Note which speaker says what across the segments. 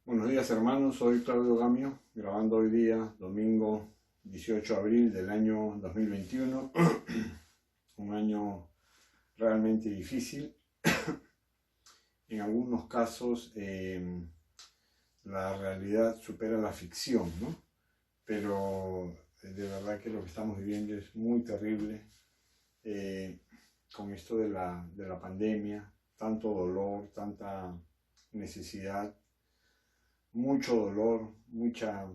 Speaker 1: Buenos días hermanos, soy Claudio Gamio, grabando hoy día, domingo 18 de abril del año 2021, un año realmente difícil. En algunos casos la realidad supera la ficción, ¿no? Pero de verdad que lo que estamos viviendo es muy terrible, con esto de la pandemia, tanto dolor, tanta necesidad, mucho dolor, muchas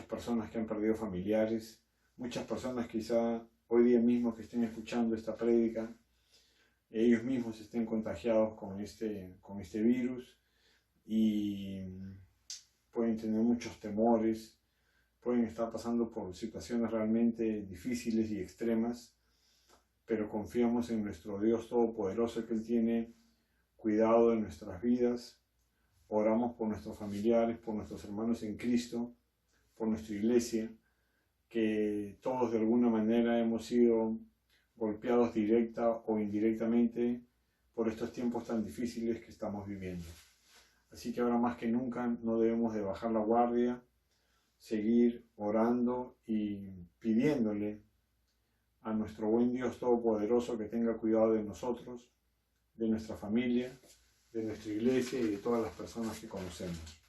Speaker 1: personas que han perdido familiares, muchas personas quizá hoy día mismo que estén escuchando esta prédica, ellos mismos estén contagiados con este virus y pueden tener muchos temores, pueden estar pasando por situaciones realmente difíciles y extremas, pero confiamos en nuestro Dios Todopoderoso, que Él tiene cuidado de nuestras vidas. Oramos por nuestros familiares, por nuestros hermanos en Cristo, por nuestra iglesia, que todos de alguna manera hemos sido golpeados directa o indirectamente por estos tiempos tan difíciles que estamos viviendo. Así que ahora más que nunca no debemos de bajar la guardia, seguir orando y pidiéndole a nuestro buen Dios Todopoderoso que tenga cuidado de nosotros, de nuestra familia, de nuestra iglesia y de todas las personas que conocemos.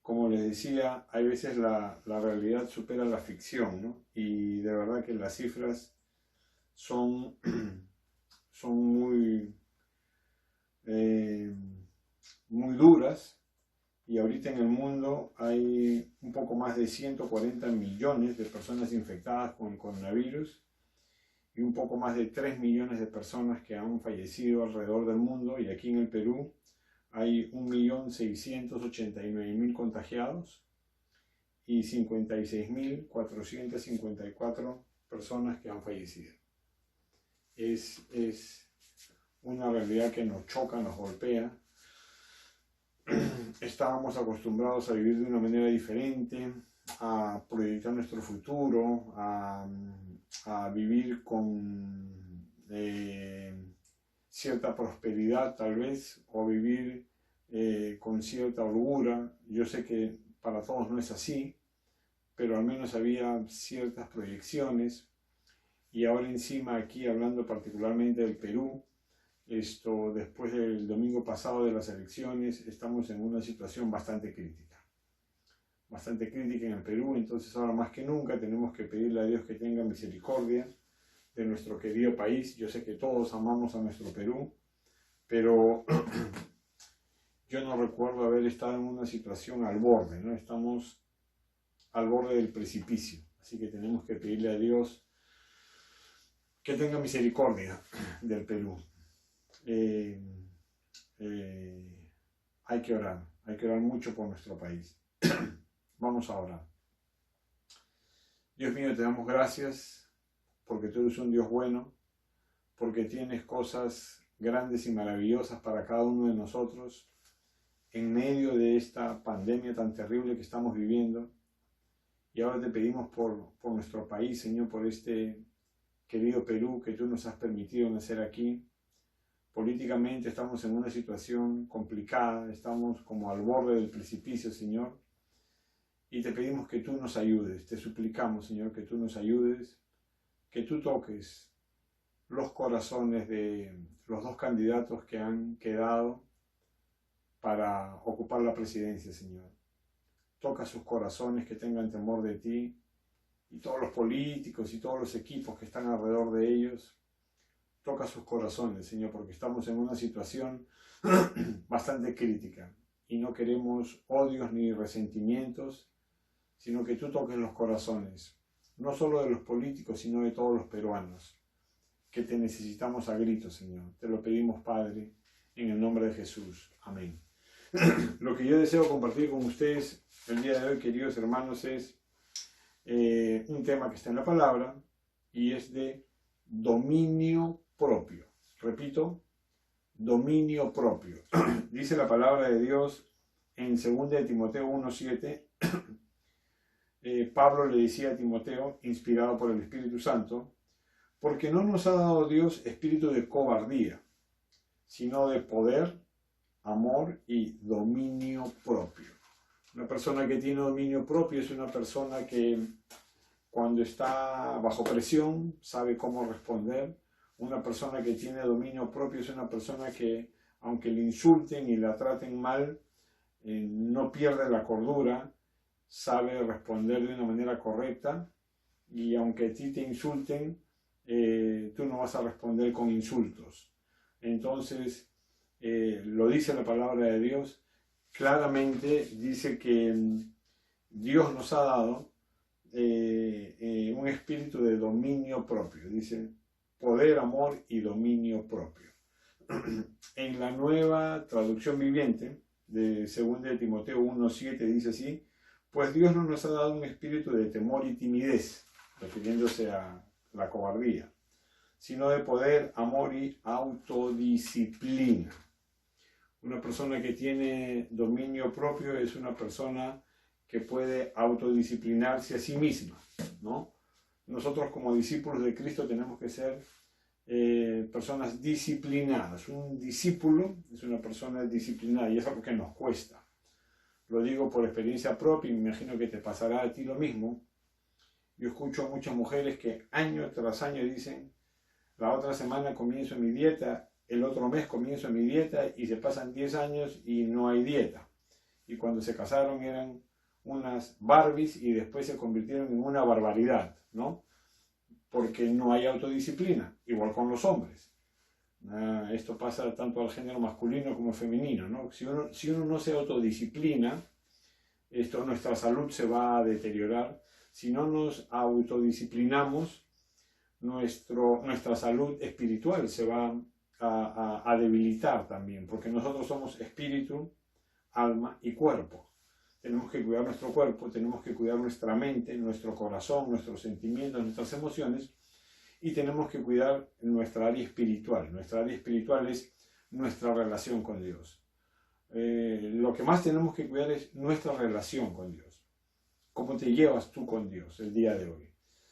Speaker 1: Como les decía, hay veces la realidad supera la ficción, ¿no? Y de verdad que las cifras son muy duras, y ahorita en el mundo hay un poco más de 140 millones de personas infectadas con el coronavirus y un poco más de 3 millones de personas que han fallecido alrededor del mundo, y aquí en el Perú hay 1.689.000 contagiados y 56.454 personas que han fallecido. Es una realidad que nos choca, nos golpea. Estábamos acostumbrados a vivir de una manera diferente, a proyectar nuestro futuro, a vivir con cierta prosperidad tal vez, o vivir con cierta holgura. Yo sé que para todos no es así, pero al menos había ciertas proyecciones. Y ahora encima, aquí hablando particularmente del Perú, después del domingo pasado de las elecciones, estamos en una situación bastante crítica en el Perú. Entonces ahora más que nunca tenemos que pedirle a Dios que tenga misericordia de nuestro querido país. Yo sé que todos amamos a nuestro Perú, pero yo no recuerdo haber estado en una situación al borde, ¿no? Estamos al borde del precipicio, así que tenemos que pedirle a Dios que tenga misericordia del Perú. Hay que orar mucho por nuestro país. Vamos a orar. Dios mío, te damos gracias porque tú eres un Dios bueno, porque tienes cosas grandes y maravillosas para cada uno de nosotros en medio de esta pandemia tan terrible que estamos viviendo. Y ahora te pedimos por nuestro país, Señor, por este querido Perú que tú nos has permitido nacer aquí. Políticamente estamos en una situación complicada, estamos como al borde del precipicio, Señor, y te pedimos que tú nos ayudes. Te suplicamos, Señor, que tú nos ayudes, que tú toques los corazones de los dos candidatos que han quedado para ocupar la presidencia, Señor. Toca sus corazones, que tengan temor de ti, y todos los políticos y todos los equipos que están alrededor de ellos. Toca sus corazones, Señor, porque estamos en una situación bastante crítica y no queremos odios ni resentimientos, sino que tú toques los corazones, no solo de los políticos, sino de todos los peruanos, que te necesitamos a gritos, Señor. Te lo pedimos, Padre, en el nombre de Jesús. Amén. Lo que yo deseo compartir con ustedes el día de hoy, queridos hermanos, es un tema que está en la palabra, y es de dominio propio. Repito, dominio propio. Dice la palabra de Dios en 2 de Timoteo 1:7. Pablo le decía a Timoteo, inspirado por el Espíritu Santo: porque no nos ha dado Dios espíritu de cobardía, sino de poder, amor y dominio propio. Una persona que tiene dominio propio es una persona que cuando está bajo presión sabe cómo responder. Una persona que tiene dominio propio es una persona que, aunque le insulten y la traten mal, no pierde la cordura, sabe responder de una manera correcta, y aunque a ti te insulten, tú no vas a responder con insultos. Entonces, lo dice la palabra de Dios, claramente dice que Dios nos ha dado un espíritu de dominio propio, dice poder, amor y dominio propio. En la Nueva Traducción Viviente de 2 Timoteo 1:7 dice así: pues Dios no nos ha dado un espíritu de temor y timidez, refiriéndose a la cobardía, sino de poder, amor y autodisciplina. Una persona que tiene dominio propio es una persona que puede autodisciplinarse a sí misma, ¿no? Nosotros como discípulos de Cristo tenemos que ser personas disciplinadas. Un discípulo es una persona disciplinada y es algo que nos cuesta. Lo digo por experiencia propia y me imagino que te pasará a ti lo mismo. Yo escucho a muchas mujeres que año tras año dicen: la otra semana comienzo mi dieta, el otro mes comienzo mi dieta, y se pasan 10 años y no hay dieta. Y cuando se casaron eran unas Barbies y después se convirtieron en una barbaridad, ¿no? Porque no hay autodisciplina, igual con los hombres. Esto pasa tanto al género masculino como femenino, ¿no? Si uno no se autodisciplina, nuestra salud se va a deteriorar. Si no nos autodisciplinamos, nuestra salud espiritual se va a debilitar también, porque nosotros somos espíritu, alma y cuerpo. Tenemos que cuidar nuestro cuerpo, tenemos que cuidar nuestra mente, nuestro corazón, nuestros sentimientos, nuestras emociones, y tenemos que cuidar nuestra área espiritual. Nuestra área espiritual es nuestra relación con Dios. Lo que más tenemos que cuidar es nuestra relación con Dios. ¿Cómo te llevas tú con Dios el día de hoy?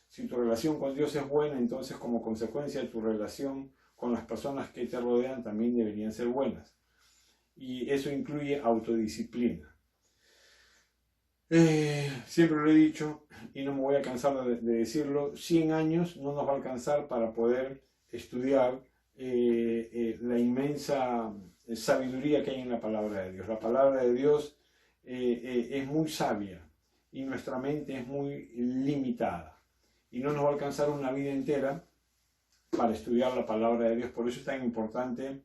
Speaker 1: Si tu relación con Dios es buena, entonces como consecuencia tu relación con las personas que te rodean también deberían ser buenas. Y eso incluye autodisciplina. Siempre lo he dicho y no me voy a cansar de decirlo: 100 años no nos va a alcanzar para poder estudiar la inmensa sabiduría que hay en la palabra de Dios. La palabra de Dios es muy sabia y nuestra mente es muy limitada, y no nos va a alcanzar una vida entera para estudiar la palabra de Dios. Por eso es tan importante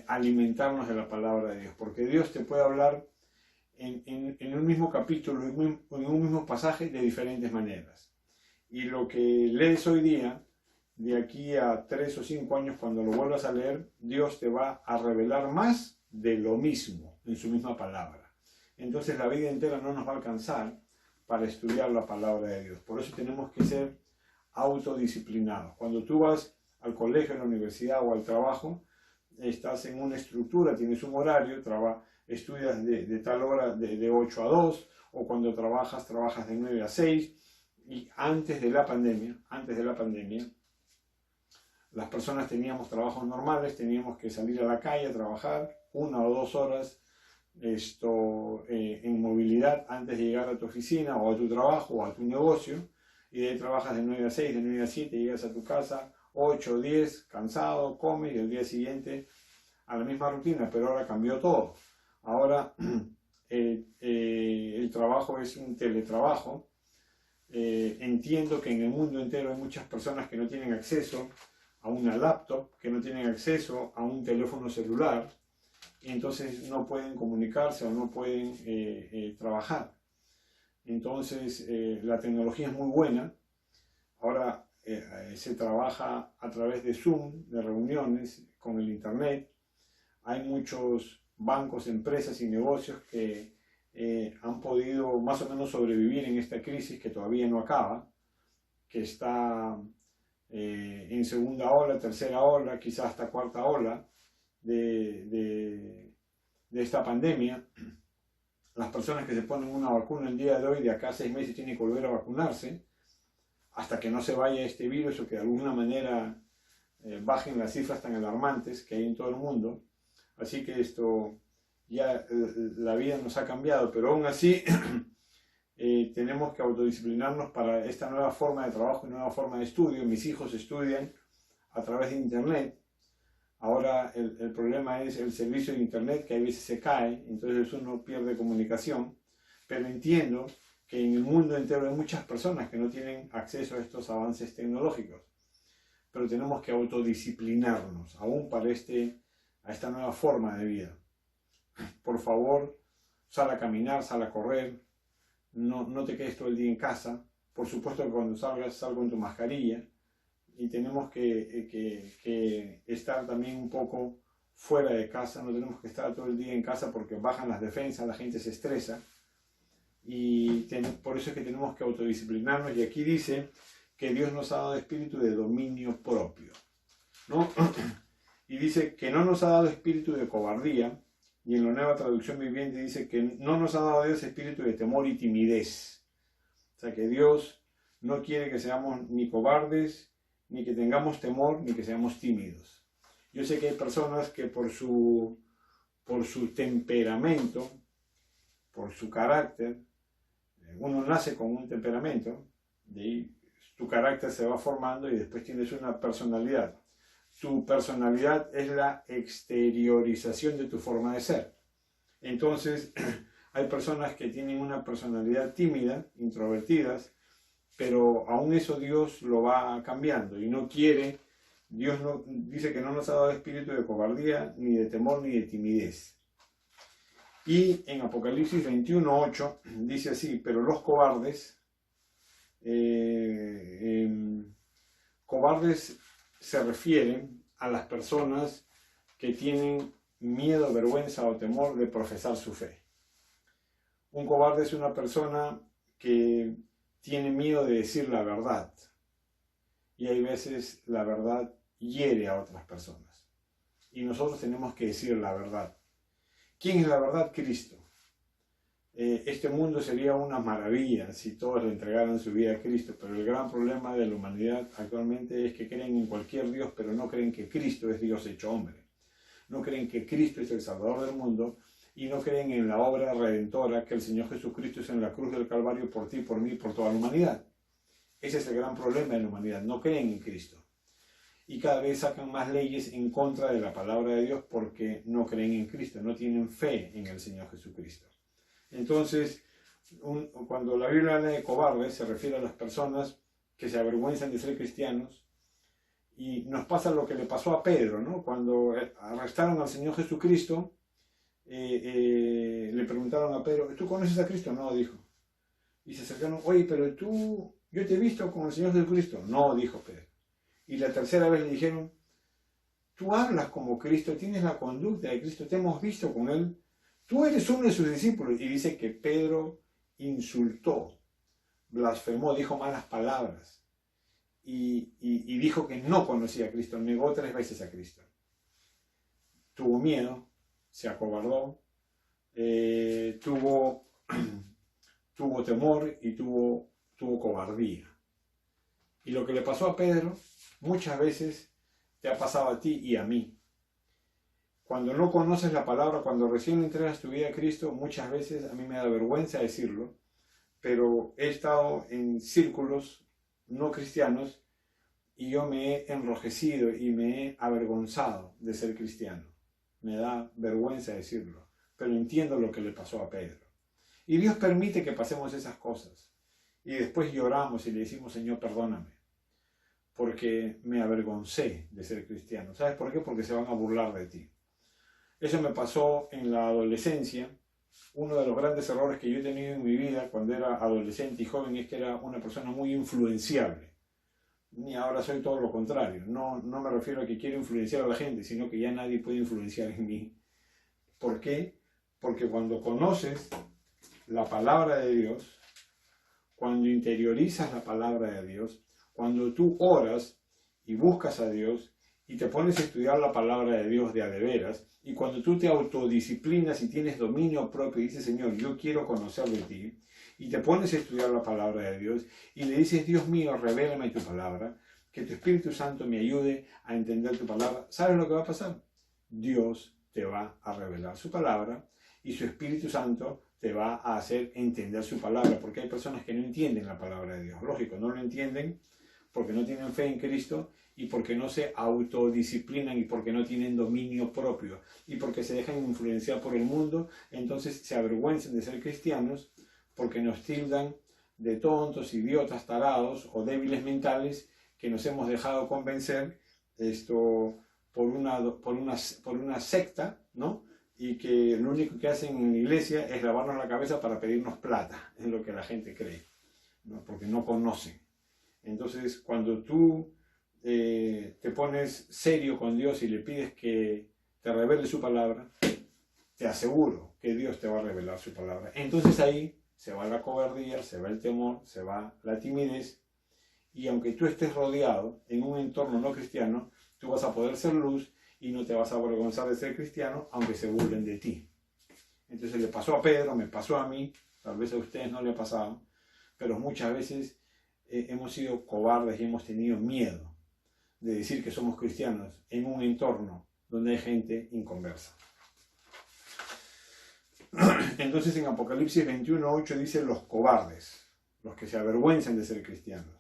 Speaker 1: alimentarnos de la palabra de Dios, porque Dios te puede hablar en un mismo capítulo, en un mismo pasaje, de diferentes maneras. Y lo que lees hoy día, de aquí a 3 o 5 años, cuando lo vuelvas a leer, Dios te va a revelar más de lo mismo en su misma palabra. Entonces la vida entera no nos va a alcanzar para estudiar la palabra de Dios. Por eso tenemos que ser autodisciplinados. Cuando tú vas al colegio, a la universidad o al trabajo, estás en una estructura, tienes un horario, estudias de tal hora de 8 a 2, o cuando trabajas de 9 a 6, y antes de la pandemia, las personas teníamos trabajos normales, teníamos que salir a la calle a trabajar 1 o 2 horas en movilidad antes de llegar a tu oficina o a tu trabajo o a tu negocio, y de ahí trabajas de 9 a 6, de 9 a 7, llegas a tu casa 8 o 10, cansado, comes, y el día siguiente a la misma rutina. Pero ahora cambió todo. Ahora el trabajo es un teletrabajo. Entiendo que en el mundo entero hay muchas personas que no tienen acceso a una laptop, que no tienen acceso a un teléfono celular, y entonces no pueden comunicarse o no pueden trabajar. Entonces la tecnología es muy buena. Ahora se trabaja a través de Zoom, de reuniones con el internet. Hay muchos bancos, empresas y negocios que han podido más o menos sobrevivir en esta crisis que todavía no acaba, que está en segunda ola, tercera ola, quizás hasta cuarta ola de esta pandemia. Las personas que se ponen una vacuna el día de hoy, de acá a 6 meses tienen que volver a vacunarse hasta que no se vaya este virus, o que de alguna manera bajen las cifras tan alarmantes que hay en todo el mundo. Así que ya la vida nos ha cambiado, pero aún así tenemos que autodisciplinarnos para esta nueva forma de trabajo y nueva forma de estudio. Mis hijos estudian a través de internet. Ahora el problema es el servicio de internet, que a veces se cae, entonces uno pierde comunicación. Pero entiendo que en el mundo entero hay muchas personas que no tienen acceso a estos avances tecnológicos. Pero tenemos que autodisciplinarnos, aún para a esta nueva forma de vida. Por favor, sal a caminar, sal a correr, no te quedes todo el día en casa. Por supuesto que cuando salgas, sal con tu mascarilla. Y tenemos que estar también un poco fuera de casa, no tenemos que estar todo el día en casa porque bajan las defensas, la gente se estresa. Y por eso es que tenemos que autodisciplinarnos. Y aquí dice que Dios nos ha dado espíritu de dominio propio, ¿no? Y dice que no nos ha dado espíritu de cobardía. Y en la Nueva Traducción Viviente dice que no nos ha dado Dios espíritu de temor y timidez. O sea que Dios no quiere que seamos ni cobardes, ni que tengamos temor, ni que seamos tímidos. Yo sé que hay personas que por su temperamento, por su carácter, uno nace con un temperamento, de ahí tu carácter se va formando y después tienes una personalidad. Tu personalidad es la exteriorización de tu forma de ser. Entonces, hay personas que tienen una personalidad tímida, introvertidas, pero aún eso Dios lo va cambiando y no quiere. Dios no, dice que no nos ha dado espíritu de cobardía, ni de temor, ni de timidez. Y en Apocalipsis 21:8 dice así: pero los cobardes, cobardes se refieren a las personas que tienen miedo, vergüenza o temor de profesar su fe. Un cobarde es una persona que tiene miedo de decir la verdad. Y hay veces la verdad hiere a otras personas. Y nosotros tenemos que decir la verdad. ¿Quién es la verdad? Cristo. Este mundo sería una maravilla si todos le entregaran su vida a Cristo, pero el gran problema de la humanidad actualmente es que creen en cualquier Dios, pero no creen que Cristo es Dios hecho hombre. No creen que Cristo es el Salvador del mundo y no creen en la obra redentora que el Señor Jesucristo hizo en la cruz del Calvario por ti, por mí y por toda la humanidad. Ese es el gran problema de la humanidad, no creen en Cristo. Y cada vez sacan más leyes en contra de la palabra de Dios porque no creen en Cristo, no tienen fe en el Señor Jesucristo. Entonces, cuando la Biblia habla de cobardes, se refiere a las personas que se avergüenzan de ser cristianos. Y nos pasa lo que le pasó a Pedro, ¿no? Cuando arrestaron al Señor Jesucristo, le preguntaron a Pedro: ¿tú conoces a Cristo? No, dijo. Y se acercaron: oye, pero yo te he visto con el Señor Jesucristo. No, dijo Pedro. Y la tercera vez le dijeron: tú hablas como Cristo, tienes la conducta de Cristo, te hemos visto con Él. Tú eres uno de sus discípulos. Y dice que Pedro insultó, blasfemó, dijo malas palabras. Y dijo que no conocía a Cristo, negó 3 veces a Cristo. Tuvo miedo, se acobardó, tuvo temor y tuvo cobardía. Y lo que le pasó a Pedro, muchas veces te ha pasado a ti y a mí. Cuando no conoces la palabra, cuando recién entregas tu vida a Cristo, muchas veces a mí me da vergüenza decirlo, pero he estado en círculos no cristianos y yo me he enrojecido y me he avergonzado de ser cristiano. Me da vergüenza decirlo, pero entiendo lo que le pasó a Pedro. Y Dios permite que pasemos esas cosas. Y después lloramos y le decimos: Señor, perdóname, porque me avergoncé de ser cristiano. ¿Sabes por qué? Porque se van a burlar de ti. Eso me pasó en la adolescencia. Uno de los grandes errores que yo he tenido en mi vida cuando era adolescente y joven es que era una persona muy influenciable. Y ahora soy todo lo contrario. No me refiero a que quiero influenciar a la gente, sino que ya nadie puede influenciar en mí. ¿Por qué? Porque cuando conoces la palabra de Dios, cuando interiorizas la palabra de Dios, cuando tú oras y buscas a Dios y te pones a estudiar la palabra de Dios de a de veras, y cuando tú te autodisciplinas y tienes dominio propio y dices: Señor, yo quiero conocer de ti, y te pones a estudiar la palabra de Dios y le dices: Dios mío, revélame tu palabra, que tu Espíritu Santo me ayude a entender tu palabra. ¿Sabes lo que va a pasar? Dios te va a revelar su palabra y su Espíritu Santo te va a hacer entender su palabra, porque hay personas que no entienden la palabra de Dios. Lógico, no lo entienden porque no tienen fe en Cristo y porque no se autodisciplinan y porque no tienen dominio propio y porque se dejan influenciar por el mundo, entonces se avergüenzan de ser cristianos porque nos tildan de tontos, idiotas, tarados o débiles mentales que nos hemos dejado convencer por una secta, ¿no? Y que lo único que hacen en la iglesia es lavarnos la cabeza para pedirnos plata, es lo que la gente cree, ¿no? Porque no conocen. Entonces, cuando tú te pones serio con Dios y le pides que te revele su palabra, te aseguro que Dios te va a revelar su palabra. Entonces ahí se va la cobardía, se va el temor, se va la timidez, y aunque tú estés rodeado en un entorno no cristiano, tú vas a poder ser luz y no te vas a avergonzar de ser cristiano, aunque se burlen de ti. Entonces le pasó a Pedro, me pasó a mí, tal vez a ustedes no le ha pasado, pero muchas veces hemos sido cobardes y hemos tenido miedo de decir que somos cristianos en un entorno donde hay gente inconversa. Entonces en Apocalipsis 21:8 dice los cobardes, los que se avergüenzan de ser cristianos,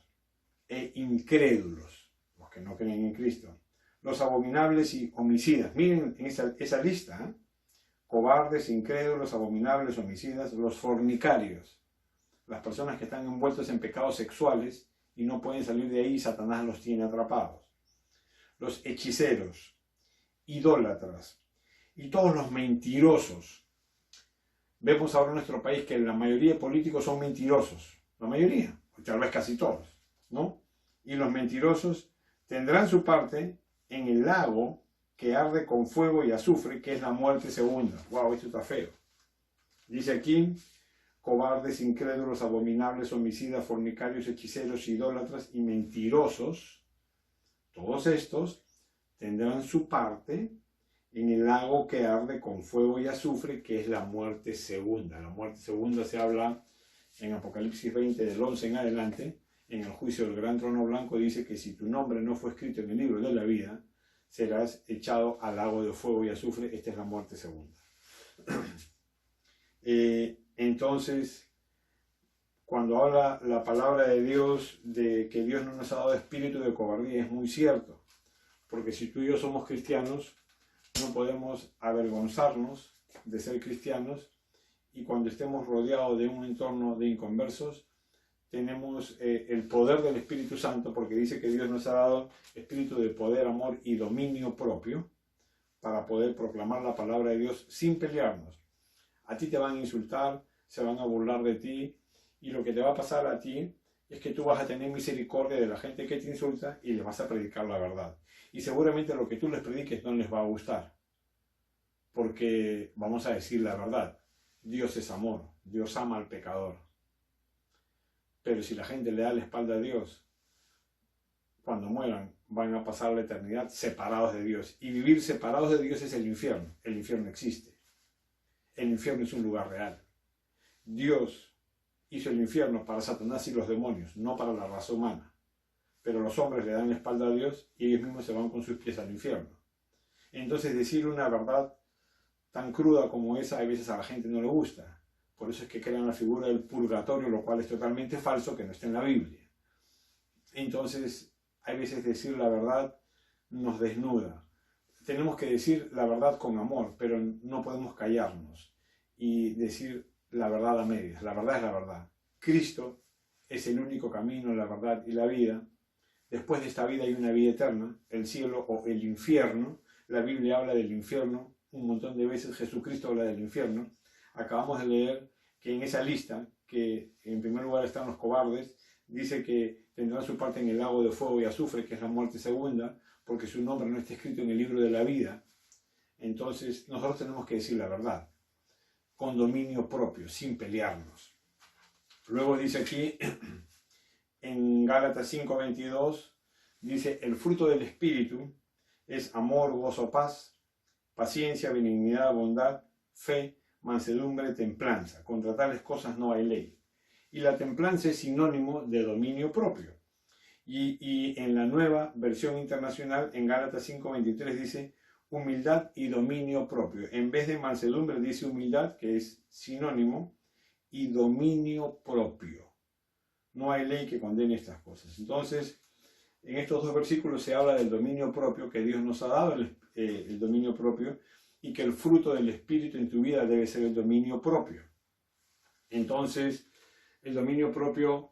Speaker 1: e incrédulos, los que no creen en Cristo, los abominables y homicidas. Miren en esa lista, ¿eh? Cobardes, incrédulos, abominables, homicidas, los fornicarios, las personas que están envueltas en pecados sexuales y no pueden salir de ahí y Satanás los tiene atrapados, los hechiceros, idólatras y todos los mentirosos. Vemos ahora en nuestro país que la mayoría de políticos son mentirosos, la mayoría, tal vez casi todos, ¿no? Y los mentirosos tendrán su parte en el lago que arde con fuego y azufre, que es la muerte segunda. ¡Wow! Esto está feo. Dice aquí, cobardes, incrédulos, abominables, homicidas, fornicarios, hechiceros, idólatras y mentirosos, todos estos tendrán su parte en el lago que arde con fuego y azufre, que es la muerte segunda. La muerte segunda se habla en Apocalipsis 20, del 11 en adelante. En el juicio del gran trono blanco dice que si tu nombre no fue escrito en el libro de la vida, serás echado al lago de fuego y azufre. Esta es la muerte segunda. Entonces, cuando habla la palabra de Dios de que Dios no nos ha dado espíritu de cobardía, es muy cierto. Porque si tú y yo somos cristianos, no podemos avergonzarnos de ser cristianos, y cuando estemos rodeados de un entorno de inconversos, tenemos el poder del Espíritu Santo, porque dice que Dios nos ha dado espíritu de poder, amor y dominio propio para poder proclamar la palabra de Dios sin pelearnos. A ti te van a insultar, se van a burlar de ti, y lo que te va a pasar a ti es que tú vas a tener misericordia de la gente que te insulta y les vas a predicar la verdad. Y seguramente lo que tú les prediques no les va a gustar, porque vamos a decir la verdad. Dios es amor, Dios ama al pecador. Pero si la gente le da la espalda a Dios, cuando mueran van a pasar la eternidad separados de Dios. Y vivir separados de Dios es el infierno. El infierno existe. El infierno es un lugar real. Dios hizo el infierno para Satanás y los demonios, no para la raza humana. Pero los hombres le dan la espalda a Dios y ellos mismos se van con sus pies al infierno. Entonces decir una verdad tan cruda como esa a veces a la gente no le gusta. Por eso es que crean la figura del purgatorio, lo cual es totalmente falso, que no está en la Biblia. Entonces, hay veces decir la verdad nos desnuda. Tenemos que decir la verdad con amor, pero no podemos callarnos y decir la verdad a medias. La verdad es la verdad. Cristo es el único camino, la verdad y la vida. Después de esta vida hay una vida eterna, el cielo o el infierno. La Biblia habla del infierno un montón de veces, Jesucristo habla del infierno. Acabamos de leer que en esa lista, que en primer lugar están los cobardes, dice que tendrán su parte en el lago de fuego y azufre, que es la muerte segunda, porque su nombre no está escrito en el libro de la vida. Entonces nosotros tenemos que decir la verdad, con dominio propio, sin pelearnos. Luego dice aquí, en Gálatas 5:22, dice, el fruto del Espíritu es amor, gozo, paz, paciencia, benignidad, bondad, fe, mansedumbre, templanza. Contra tales cosas no hay ley. Y la templanza es sinónimo de dominio propio. Y en la nueva versión internacional, en Gálatas 5:23 dice humildad y dominio propio. En vez de mansedumbre dice humildad, que es sinónimo, y dominio propio. No hay ley que condene estas cosas. Entonces, en estos dos versículos se habla del dominio propio, que Dios nos ha dado el dominio propio, y que el fruto del Espíritu en tu vida debe ser el dominio propio. Entonces, el dominio propio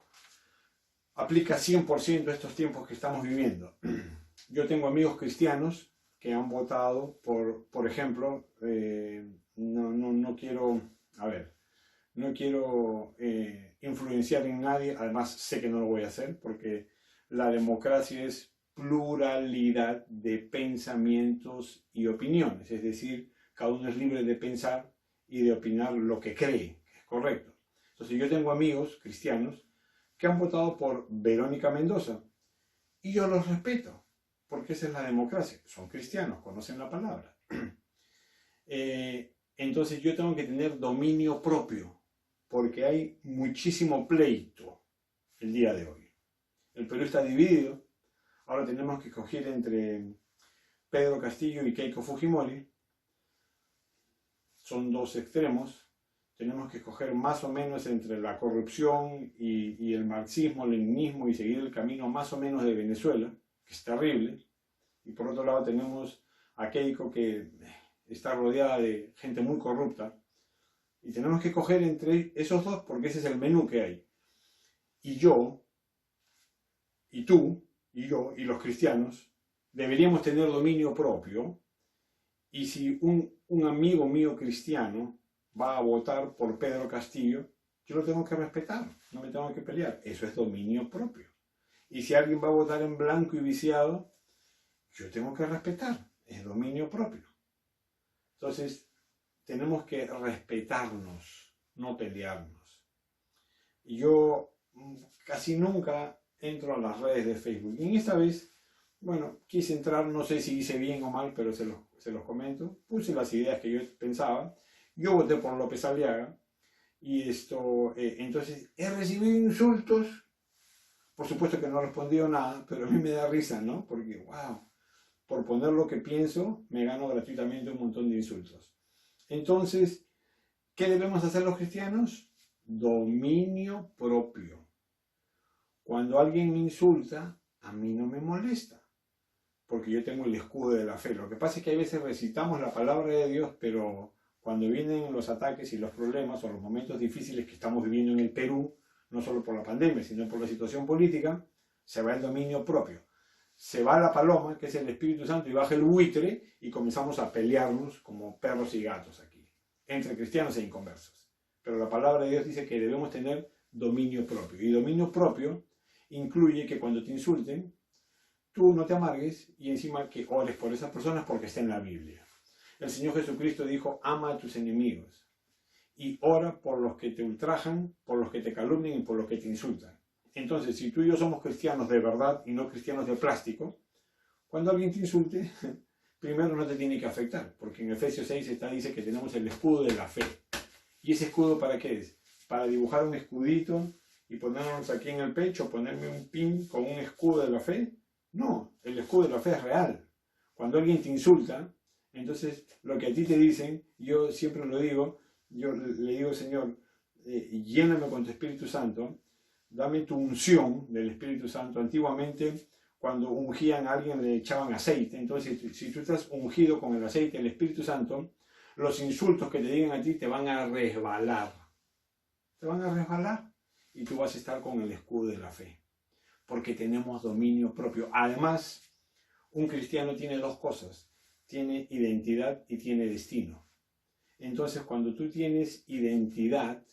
Speaker 1: aplica 100% a estos tiempos que estamos viviendo. Yo tengo amigos cristianos que han votado por ejemplo, no quiero influenciar en nadie, además sé que no lo voy a hacer porque la democracia es pluralidad de pensamientos y opiniones, es decir, cada uno es libre de pensar y de opinar lo que cree que es correcto. Entonces yo tengo amigos cristianos que han votado por Verónica Mendoza y yo los respeto porque esa es la democracia, son cristianos, conocen la palabra. Entonces yo tengo que tener dominio propio porque hay muchísimo pleito el día de hoy. El Perú está dividido. Ahora tenemos que escoger entre Pedro Castillo y Keiko Fujimori. Son dos extremos. Tenemos que escoger más o menos entre la corrupción y el marxismo, leninismo y seguir el camino más o menos de Venezuela, que es terrible. Y por otro lado tenemos a Keiko que está rodeada de gente muy corrupta. Y tenemos que escoger entre esos dos porque ese es el menú que hay. Y yo, y tú, y yo, y los cristianos, deberíamos tener dominio propio. Y si un amigo mío cristiano va a votar por Pedro Castillo, yo lo tengo que respetar, no me tengo que pelear. Eso es dominio propio. Y si alguien va a votar en blanco y viciado, yo tengo que respetar, es dominio propio. Entonces, tenemos que respetarnos, no pelearnos. Y yo casi nunca entro a las redes de Facebook. Y esta vez, bueno, quise entrar, no sé si hice bien o mal, pero se los comento. Puse las ideas que yo pensaba. Yo voté por López Aliaga. Y entonces, he recibido insultos. Por supuesto que no he respondido nada, pero a mí me da risa, ¿no? Porque, wow, por poner lo que pienso, me gano gratuitamente un montón de insultos. Entonces, ¿qué debemos hacer los cristianos? Dominio propio. Cuando alguien me insulta, a mí no me molesta, porque yo tengo el escudo de la fe. Lo que pasa es que a veces recitamos la palabra de Dios, pero cuando vienen los ataques y los problemas o los momentos difíciles que estamos viviendo en el Perú, no solo por la pandemia, sino por la situación política, se va el dominio propio. Se va la paloma, que es el Espíritu Santo, y baja el buitre y comenzamos a pelearnos como perros y gatos aquí, entre cristianos e inconversos. Pero la palabra de Dios dice que debemos tener dominio propio. Y dominio propio incluye que cuando te insulten, tú no te amargues y encima que ores por esas personas porque está en la Biblia. El Señor Jesucristo dijo, ama a tus enemigos y ora por los que te ultrajan, por los que te calumnian y por los que te insultan. Entonces, si tú y yo somos cristianos de verdad y no cristianos de plástico, cuando alguien te insulte, primero no te tiene que afectar, porque en Efesios 6 dice que tenemos el escudo de la fe. ¿Y ese escudo para qué es? Para dibujar un escudito y ponernos aquí en el pecho, ponerme un pin con un escudo de la fe. No, el escudo de la fe es real. Cuando alguien te insulta, entonces lo que a ti te dicen, yo siempre lo digo, yo le digo, Señor, lléname con tu Espíritu Santo, dame tu unción del Espíritu Santo. Antiguamente, cuando ungían a alguien, le echaban aceite. Entonces, si tú estás ungido con el aceite del Espíritu Santo, los insultos que te digan a ti te van a resbalar. Te van a resbalar y tú vas a estar con el escudo de la fe. Porque tenemos dominio propio. Además, un cristiano tiene dos cosas. Tiene identidad y tiene destino. Entonces, cuando tú tienes identidad,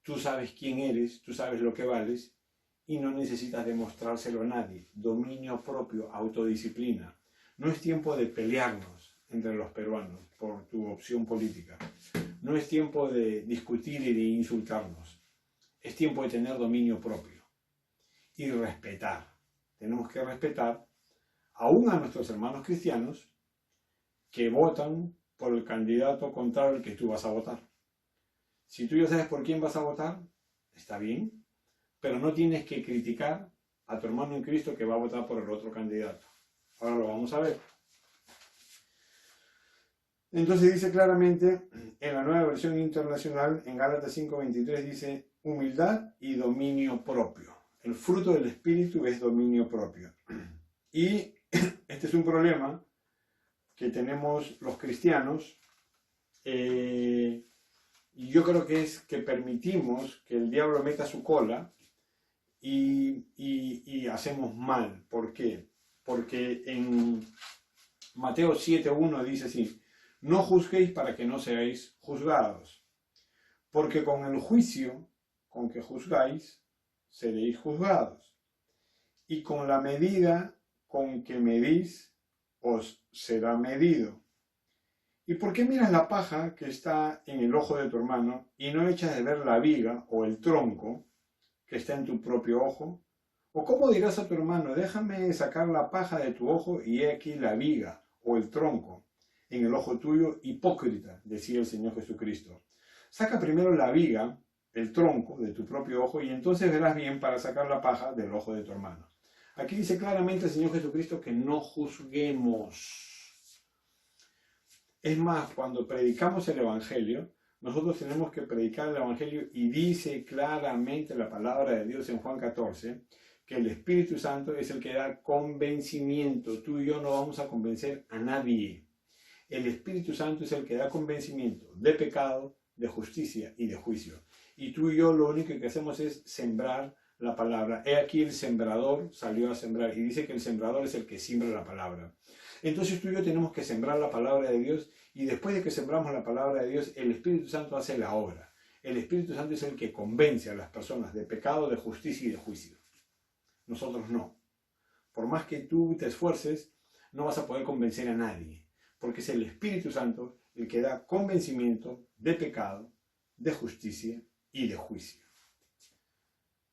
Speaker 1: tú sabes quién eres, tú sabes lo que vales y no necesitas demostrárselo a nadie. Dominio propio, autodisciplina. No es tiempo de pelearnos entre los peruanos por tu opción política. No es tiempo de discutir y de insultarnos. Es tiempo de tener dominio propio y respetar. Tenemos que respetar aún a nuestros hermanos cristianos que votan por el candidato contrario al que tú vas a votar. Si tú ya sabes por quién vas a votar, está bien, pero no tienes que criticar a tu hermano en Cristo que va a votar por el otro candidato. Ahora lo vamos a ver. Entonces dice claramente, en la nueva versión internacional, en Gálatas 5:23 dice, humildad y dominio propio. El fruto del Espíritu es dominio propio. Y este es un problema que tenemos los cristianos, y yo creo que es que permitimos que el diablo meta su cola y hacemos mal. ¿Por qué? Porque en Mateo 7:1 dice así, no juzguéis para que no seáis juzgados, porque con el juicio con que juzgáis, seréis juzgados, y con la medida con que medís, os será medido. ¿Y por qué miras la paja que está en el ojo de tu hermano y no echas de ver la viga o el tronco que está en tu propio ojo? ¿O cómo dirás a tu hermano, déjame sacar la paja de tu ojo y he aquí la viga o el tronco en el ojo tuyo? Hipócrita, decía el Señor Jesucristo. Saca primero la viga, el tronco de tu propio ojo, y entonces verás bien para sacar la paja del ojo de tu hermano. Aquí dice claramente el Señor Jesucristo que no juzguemos. Es más, cuando predicamos el Evangelio, nosotros tenemos que predicar el Evangelio, y dice claramente la palabra de Dios en Juan 14, que el Espíritu Santo es el que da convencimiento. Tú y yo no vamos a convencer a nadie. El Espíritu Santo es el que da convencimiento de pecado, de justicia y de juicio. Y tú y yo lo único que hacemos es sembrar la palabra. He aquí el sembrador salió a sembrar, y dice que el sembrador es el que siembra la palabra. Entonces tú y yo tenemos que sembrar la palabra de Dios, y después de que sembramos la palabra de Dios, el Espíritu Santo hace la obra. El Espíritu Santo es el que convence a las personas de pecado, de justicia y de juicio. Nosotros no. Por más que tú te esfuerces, no vas a poder convencer a nadie, porque es el Espíritu Santo el que da convencimiento de pecado, de justicia y de juicio.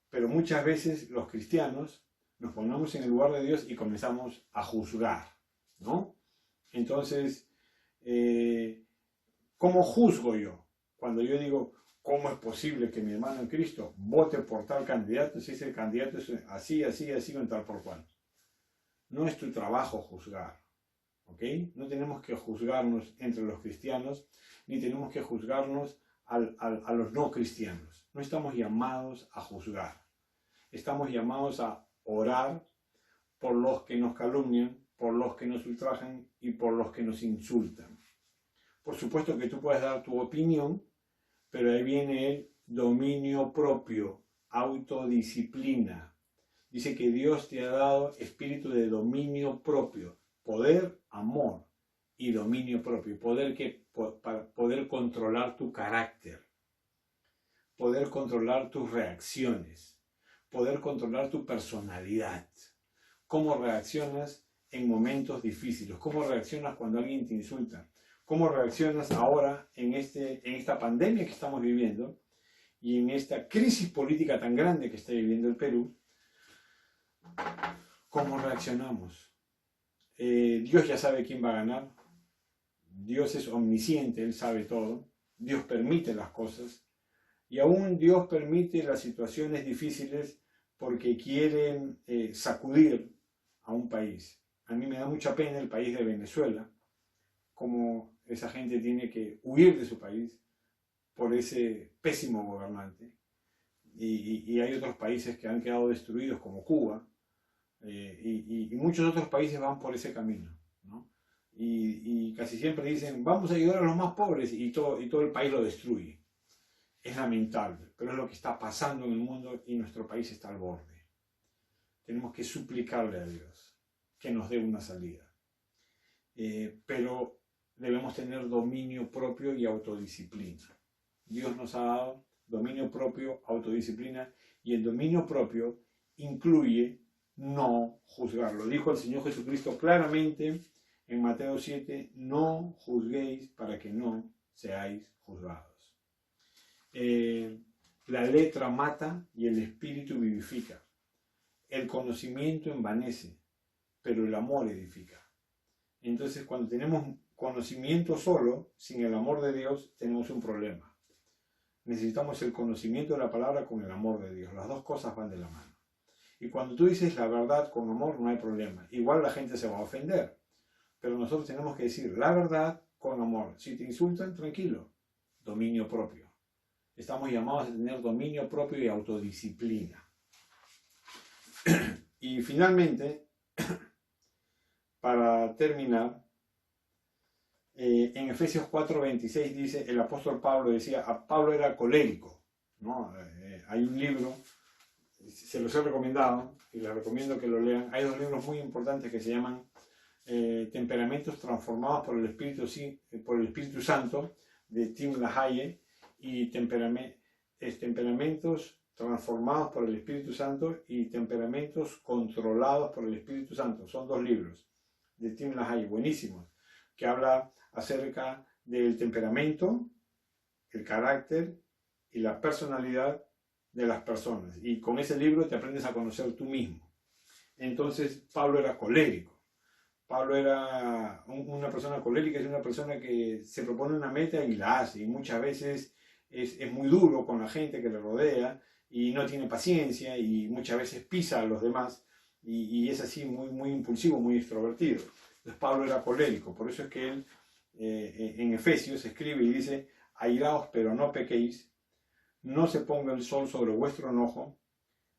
Speaker 1: Pero muchas veces los cristianos nos ponemos en el lugar de Dios y comenzamos a juzgar, ¿no? Entonces, ¿cómo juzgo yo? Cuando yo digo, ¿cómo es posible que mi hermano en Cristo vote por tal candidato si ese candidato es así, así, así, o en tal por cual? No es tu trabajo juzgar, ¿ok? No tenemos que juzgarnos entre los cristianos, ni tenemos que juzgarnos a los no cristianos. No estamos llamados a juzgar. Estamos llamados a orar por los que nos calumnian, por los que nos ultrajan y por los que nos insultan. Por supuesto que tú puedes dar tu opinión, pero ahí viene el dominio propio, autodisciplina. Dice que Dios te ha dado espíritu de dominio propio, poder, amor y dominio propio, para poder controlar tu carácter, poder controlar tus reacciones, poder controlar tu personalidad. ¿Cómo reaccionas en momentos difíciles? ¿Cómo reaccionas cuando alguien te insulta? ¿Cómo reaccionas ahora en esta pandemia que estamos viviendo y en esta crisis política tan grande que está viviendo el Perú? ¿Cómo reaccionamos? Dios ya sabe quién va a ganar. Dios es omnisciente, Él sabe todo. Dios permite las cosas. Y aún Dios permite las situaciones difíciles porque quiere sacudir a un país. A mí me da mucha pena el país de Venezuela, como esa gente tiene que huir de su país por ese pésimo gobernante. Y hay otros países que han quedado destruidos, como Cuba, y muchos otros países van por ese camino, ¿no? Y casi siempre dicen, vamos a ayudar a los más pobres, y todo el país lo destruye. Es lamentable, pero es lo que está pasando en el mundo y nuestro país está al borde. Tenemos que suplicarle a Dios que nos dé una salida. Pero debemos tener dominio propio y autodisciplina. Dios nos ha dado dominio propio, autodisciplina, y el dominio propio incluye no juzgar. Lo dijo el Señor Jesucristo claramente en Mateo 7, no juzguéis para que no seáis juzgados. La letra mata y el espíritu vivifica. El conocimiento envanece, pero el amor edifica. Entonces, cuando tenemos conocimiento solo, sin el amor de Dios, tenemos un problema. Necesitamos el conocimiento de la palabra con el amor de Dios. Las dos cosas van de la mano. Y cuando tú dices la verdad con amor, no hay problema. Igual la gente se va a ofender. Pero nosotros tenemos que decir la verdad con amor. Si te insultan, tranquilo. Dominio propio. Estamos llamados a tener dominio propio y autodisciplina. Y finalmente, para terminar, en Efesios 4:26 dice, el apóstol Pablo decía, Pablo era colérico, ¿no? Hay un libro, se los he recomendado, y les recomiendo que lo lean. Hay dos libros muy importantes que se llaman Temperamentos transformados por el Espíritu Santo, de Tim LaHaye, y Temperamentos transformados por el Espíritu Santo y Temperamentos controlados por el Espíritu Santo. Son dos libros de Tim LaHaye, buenísimos, que habla acerca del temperamento, el carácter y la personalidad de las personas. Y con ese libro te aprendes a conocer tú mismo. Entonces, Pablo era colérico. Pablo era una persona colérica, es una persona que se propone una meta y la hace. Y muchas veces es muy duro con la gente que le rodea y no tiene paciencia y muchas veces pisa a los demás. Y es así muy impulsivo, muy extrovertido. Entonces Pablo era colérico. Por eso es que él en Efesios escribe y dice, airaos pero no pequéis, no se ponga el sol sobre vuestro enojo,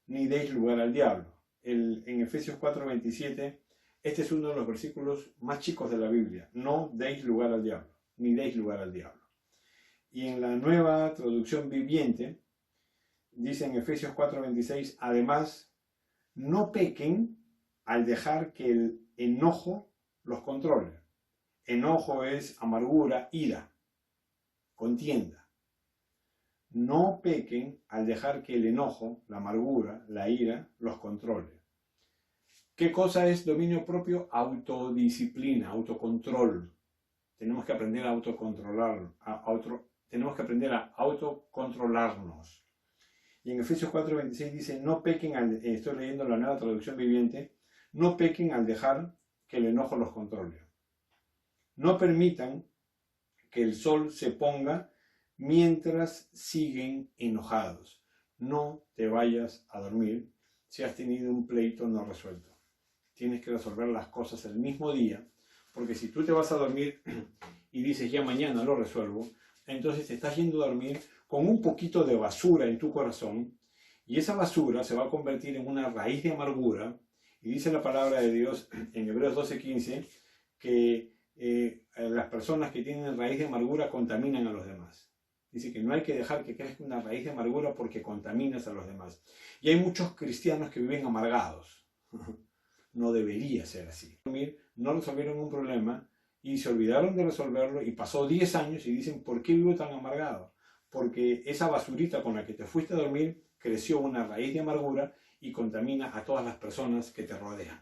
Speaker 1: ni deis lugar al diablo. En Efesios 4:27, este es uno de los versículos más chicos de la Biblia. No deis lugar al diablo, ni deis lugar al diablo. Y en la Nueva Traducción Viviente, dice en Efesios 4:26, además, no pequen al dejar que el enojo los controle. Enojo es amargura, ira, contienda. No pequen al dejar que el enojo, la amargura, la ira, los controle. ¿Qué cosa es dominio propio? Autodisciplina, autocontrol. Tenemos que aprender a autocontrolar, tenemos que aprender a autocontrolarnos. Y en Efesios 4:26 dice, no pequen estoy leyendo la Nueva Traducción Viviente, no pequen al dejar que el enojo los controle. No permitan que el sol se ponga mientras siguen enojados. No te vayas a dormir si has tenido un pleito no resuelto. Tienes que resolver las cosas el mismo día, porque si tú te vas a dormir y dices ya mañana lo resuelvo, entonces te estás yendo a dormir con un poquito de basura en tu corazón, y esa basura se va a convertir en una raíz de amargura. Y dice la palabra de Dios en Hebreos 12:15 que las personas que tienen raíz de amargura contaminan a los demás. Dice que no hay que dejar que crezca una raíz de amargura porque contaminas a los demás. Y hay muchos cristianos que viven amargados. No debería ser así. No resolvieron un problema y se olvidaron de resolverlo y pasó 10 años y dicen, ¿por qué vivo tan amargado? Porque esa basurita con la que te fuiste a dormir creció una raíz de amargura y contamina a todas las personas que te rodean.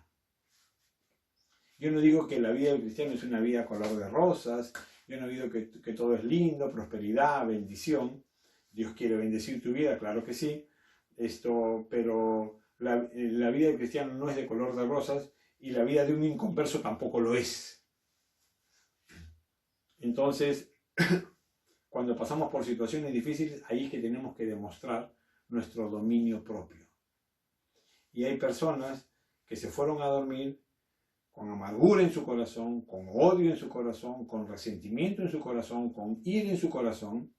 Speaker 1: Yo no digo que la vida del cristiano es una vida color de rosas, yo no digo que todo es lindo, prosperidad, bendición. Dios quiere bendecir tu vida, claro que sí, pero la vida del cristiano no es de color de rosas y la vida de un inconverso tampoco lo es. Entonces, cuando pasamos por situaciones difíciles, ahí es que tenemos que demostrar nuestro dominio propio. Y hay personas que se fueron a dormir con amargura en su corazón, con odio en su corazón, con resentimiento en su corazón, con ira en su corazón,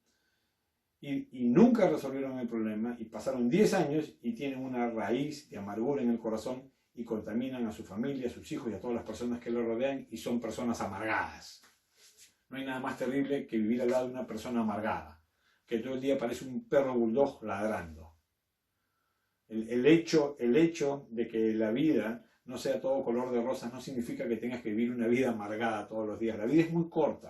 Speaker 1: y nunca resolvieron el problema, y pasaron 10 años y tienen una raíz de amargura en el corazón y contaminan a su familia, a sus hijos y a todas las personas que lo rodean, y son personas amargadas. No hay nada más terrible que vivir al lado de una persona amargada, que todo el día parece un perro bulldog ladrando. El hecho de que la vida no sea todo color de rosas no significa que tengas que vivir una vida amargada todos los días. La vida es muy corta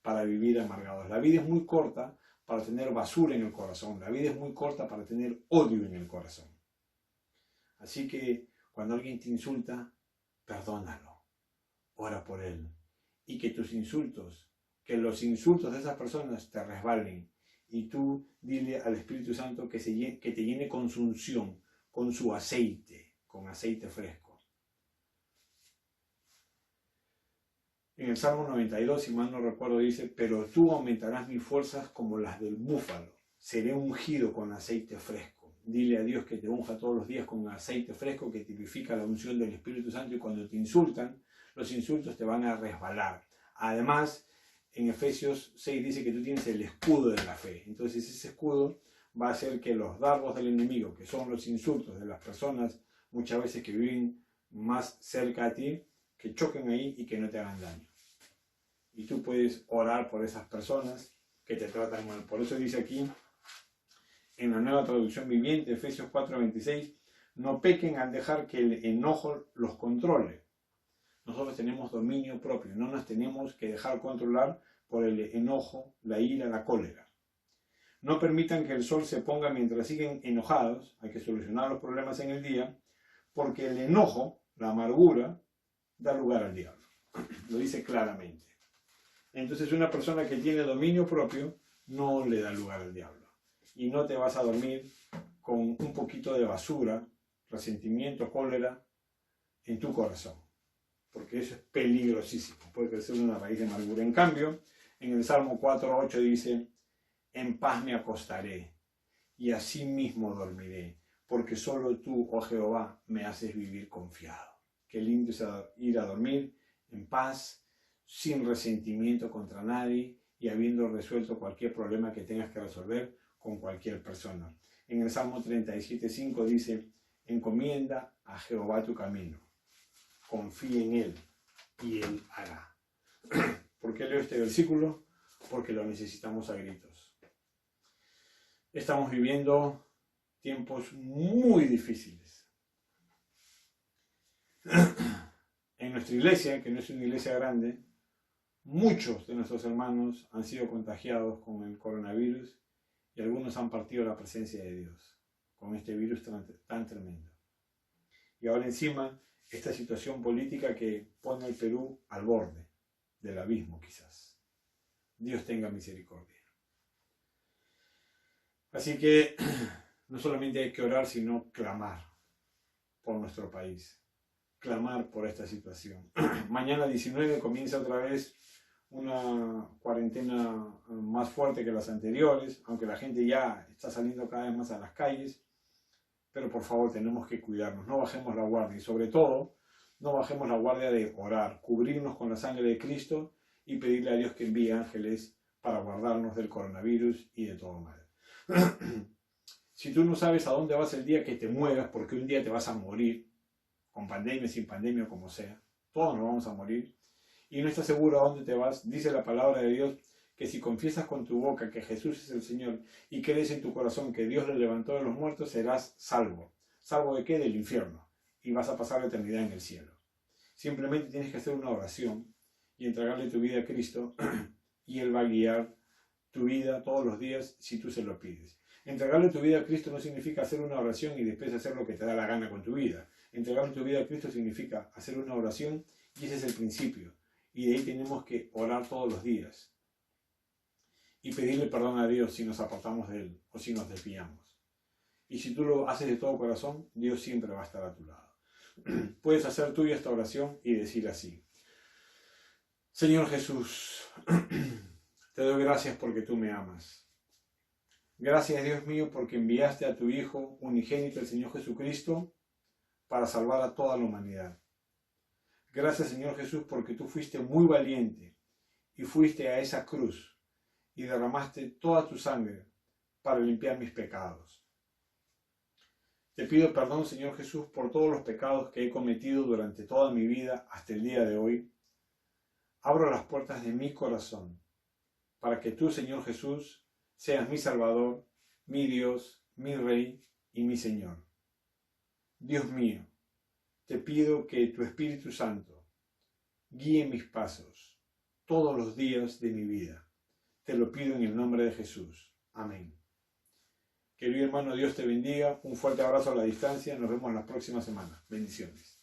Speaker 1: para vivir amargados. La vida es muy corta para tener basura en el corazón. La vida es muy corta para tener odio en el corazón. Así que cuando alguien te insulta, perdónalo. Ora por él. Y que los insultos de esas personas te resbalen. Y tú dile al Espíritu Santo que te llene con su unción, con su aceite, con aceite fresco. En el Salmo 92, si mal no recuerdo, dice, pero tú aumentarás mis fuerzas como las del búfalo. Seré ungido con aceite fresco. Dile a Dios que te unja todos los días con aceite fresco que tipifica la unción del Espíritu Santo, y cuando te insultan, los insultos te van a resbalar. Además, en Efesios 6 dice que tú tienes el escudo de la fe. Entonces ese escudo va a hacer que los dardos del enemigo, que son los insultos de las personas muchas veces que viven más cerca a ti, que choquen ahí y que no te hagan daño. Y tú puedes orar por esas personas que te tratan mal. Por eso dice aquí, en la Nueva Traducción Viviente, Efesios 4:26, no pequen al dejar que el enojo los controle. Nosotros tenemos dominio propio, no nos tenemos que dejar controlar por el enojo, la ira, la cólera. No permitan que el sol se ponga mientras siguen enojados, hay que solucionar los problemas en el día, porque el enojo, la amargura, da lugar al diablo. Lo dice claramente. Entonces una persona que tiene dominio propio no le da lugar al diablo. Y no te vas a dormir con un poquito de basura, resentimiento, cólera en tu corazón. Porque eso es peligrosísimo. Puede crecer una raíz de amargura. En cambio, en el Salmo 4:8 dice, en paz me acostaré y así mismo dormiré, porque solo tú, oh Jehová, me haces vivir confiado. Qué lindo es ir a dormir en paz, sin resentimiento contra nadie y habiendo resuelto cualquier problema que tengas que resolver con cualquier persona. En el Salmo 37:5 dice, encomienda a Jehová tu camino, confía en Él y Él hará. ¿Por qué leo este versículo? Porque lo necesitamos a gritos. Estamos viviendo tiempos muy difíciles. En nuestra iglesia, que no es una iglesia grande, muchos de nuestros hermanos han sido contagiados con el coronavirus y algunos han partido la presencia de Dios con este virus tan tremendo. Y ahora encima, esta situación política que pone al Perú al borde del abismo quizás. Dios tenga misericordia. Así que no solamente hay que orar, sino clamar por nuestro país. Clamar por esta situación. Mañana 19 comienza otra vez una cuarentena más fuerte que las anteriores, aunque la gente ya está saliendo cada vez más a las calles. Pero por favor tenemos que cuidarnos, no bajemos la guardia y sobre todo no bajemos la guardia de orar, cubrirnos con la sangre de Cristo y pedirle a Dios que envíe ángeles para guardarnos del coronavirus y de todo mal. Si tú no sabes a dónde vas el día que te mueras, porque un día te vas a morir, con pandemia, sin pandemia, como sea, todos nos vamos a morir, y no estás seguro a dónde te vas, dice la palabra de Dios que si confiesas con tu boca que Jesús es el Señor y crees en tu corazón que Dios le levantó de los muertos, serás salvo. ¿Salvo de qué? Del infierno. Y vas a pasar la eternidad en el cielo. Simplemente tienes que hacer una oración y entregarle tu vida a Cristo y Él va a guiar tu vida todos los días si tú se lo pides. Entregarle tu vida a Cristo no significa hacer una oración y después hacer lo que te da la gana con tu vida. Entregarle tu vida a Cristo significa hacer una oración y ese es el principio. Y de ahí tenemos que orar todos los días y pedirle perdón a Dios si nos apartamos de Él o si nos desviamos. Y si tú lo haces de todo corazón, Dios siempre va a estar a tu lado. Puedes hacer tuya esta oración y decir así: Señor Jesús, te doy gracias porque tú me amas. Gracias, Dios mío, porque enviaste a tu Hijo unigénito, el Señor Jesucristo, para salvar a toda la humanidad. Gracias, Señor Jesús, porque tú fuiste muy valiente y fuiste a esa cruz y derramaste toda tu sangre para limpiar mis pecados. Te pido perdón, Señor Jesús, por todos los pecados que he cometido durante toda mi vida hasta el día de hoy. Abro las puertas de mi corazón para que tú, Señor Jesús, seas mi Salvador, mi Dios, mi Rey y mi Señor. Dios mío, te pido que tu Espíritu Santo guíe mis pasos todos los días de mi vida. Te lo pido en el nombre de Jesús. Amén. Querido hermano, Dios te bendiga. Un fuerte abrazo a la distancia. Nos vemos la próxima semana. Bendiciones.